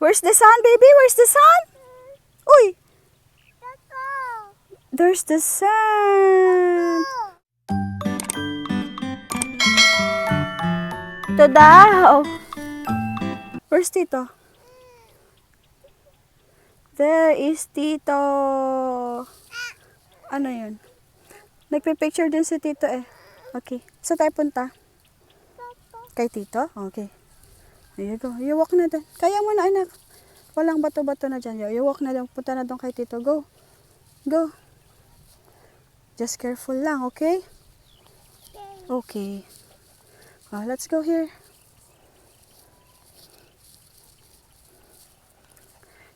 Where's the sun, baby? Where's the sun? Uy! There's the sun. Ito daw. Where's Tito? There is Tito. Ano yun? Nagpipicture din si Tito eh. Okay. Saan tayo punta? Kay Tito? Okay. There you go. You walk na doon. Kaya mo na anak. Walang bato-bato na dyan. You walk na doon. Punta na doon kay Tito. Go. Go. Just careful lang, okay? Okay. Oh, let's go here.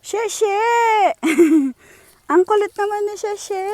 Sheshe! Ang kulit naman ni Sheshe.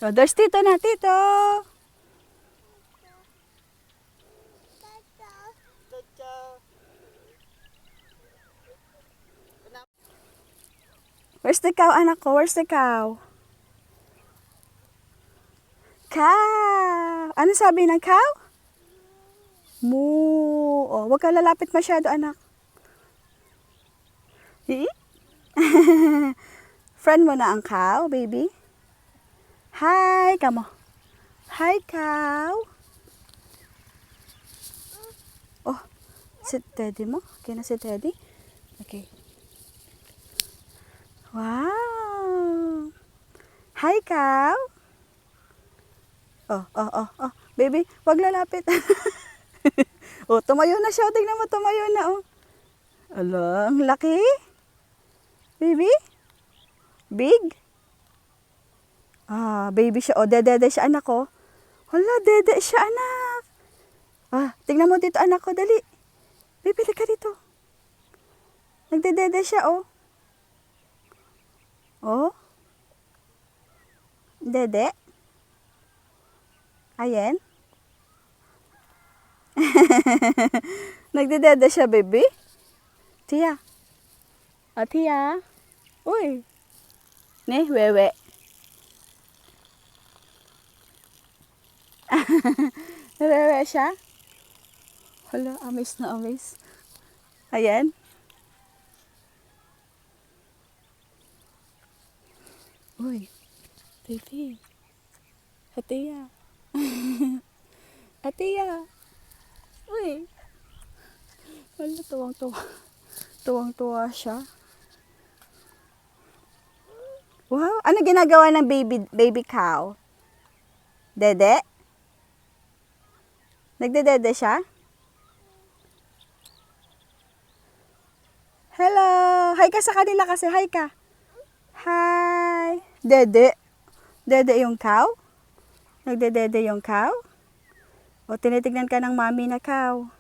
Oh, there's Tito na, Tito. Where's the cow, anak ko? Where's the cow? Cow! Ano sabi ng cow? Moo. Oh, wag ka lalapit masyado, anak. Friend mo na ang cow, baby? Hi, kamo. Hi, cow. Oh, si Teddy mo? Okay na si Teddy? Okay. Wow. Hi, cow. Oh. Baby, wag lalapit. Oh, tumayo na siya. Tingnan mo, tumayo na, oh. Ala, ang laki. Baby? Big? Ah, baby siya. Oh, dede siya, anak ko. Hala, dede siya, anak. Ah, tingnan mo dito, anak ko. Dali. Baby, ka dito. Nagdedede siya, oh. Oh. Dede. Ayen. Nagdedede siya, baby. Tia. Ah, Tia. Uy. Ne, wewe. Wewe siya. Hala, amaze na amaze. Ayan. Uy. Baby. Atiya. Atiya. Uy. Wala, tuwang-tuwa. Tuwang-tuwa siya. Wow, ano ginagawa ng baby cow? Dede? Nagdedede siya? Hello! Hi ka sa kanila kasi. Hi ka. Hi! Dede. Dede yung cow? Nagdedede yung cow? O tinitignan ka ng mami na cow.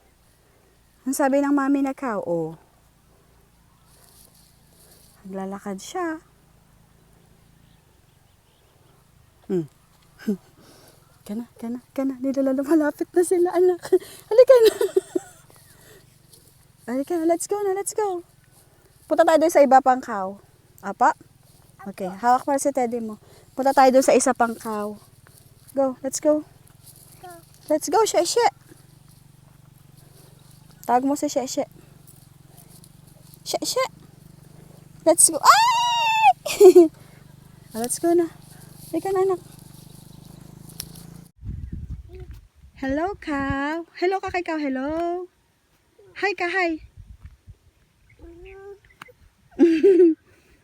Ang sabi ng mami na cow? O. Naglalakad siya. Kana. Malapit na sila, anak. Halika na. Halika na, let's go. Punta tayo doon sa iba pang cow. Apa? Okay, hawak mo si Teddy mo. Punta tayo doon sa isa pang cow. Go, let's go. Let's go, Sheshe. Tawag mo si Sheshe. Sheshe. Let's go. Ay! Let's go na. Halika na, anak. Hello, cow. Hello ka kay cow. Hello. Hi ka, hi.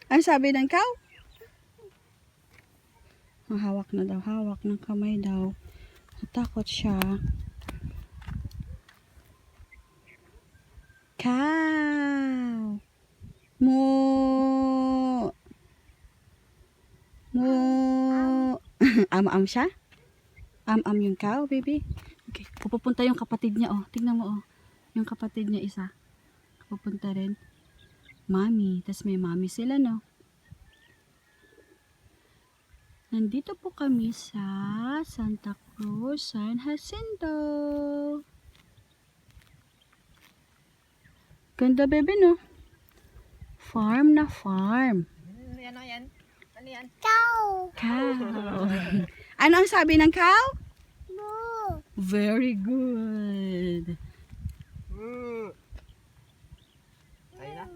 Ano sabi ng cow? Hawak na daw. Hawak ng kamay daw. Natakot siya. Cow. Moo. Amo-am siya? Yung cow, baby. Okay, pupunta yung kapatid niya, oh. Tingnan mo, oh. Yung kapatid niya isa. Pupunta rin. Mami. Tas may mami sila, no? Nandito po kami sa Santa Cruz, San Jacinto. Ganda, baby, no? Farm na farm. Ano yan? Ano yan? Cow. Ano ang sabi ng cow? Moo. Very good. Ayun na.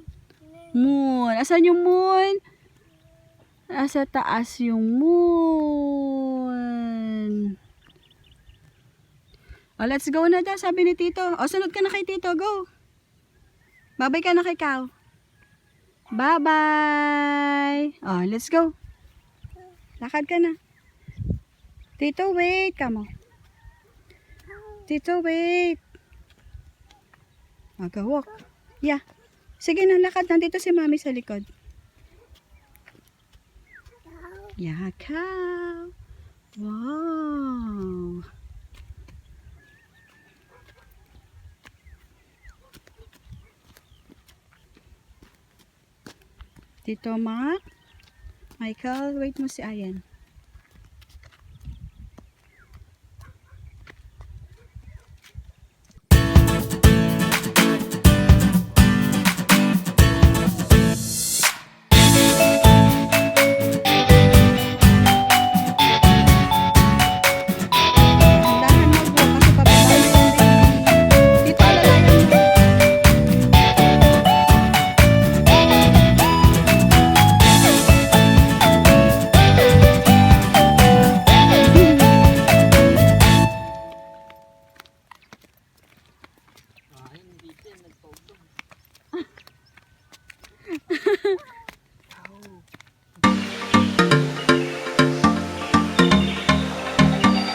Moon. Asan yung moon? Nasa taas yung moon. Oh, let's go na daw, sabi ni Tito. O, sunod ka na kay Tito. Go. Babay ka na kay Cow. Bye-bye. Oh, let's go. Lakad ka na. Tito, wait. Kamo. Tito, wait. Mag-walk. Yeah. Sige na, lakad. Nandito si Mami sa likod. Yeah, cow. Wow. Tito Mark. Michael, wait mo si Ayen.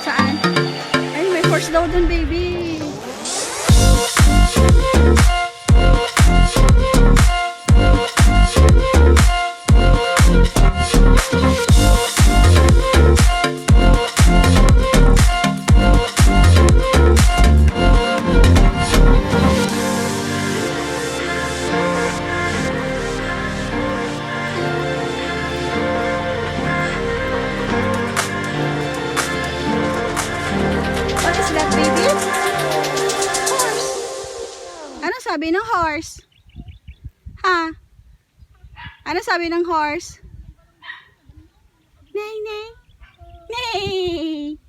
Saan? Ay, may horse daw dun, baby. What is that, baby? Horse. Ano sabi ng horse? Ha? Ano sabi ng horse? Nay, nay. Nay.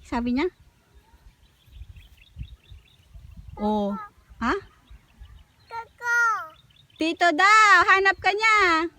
Sabi niya? Oh. Ha? Kaka. Tito daw, hanap ka niya.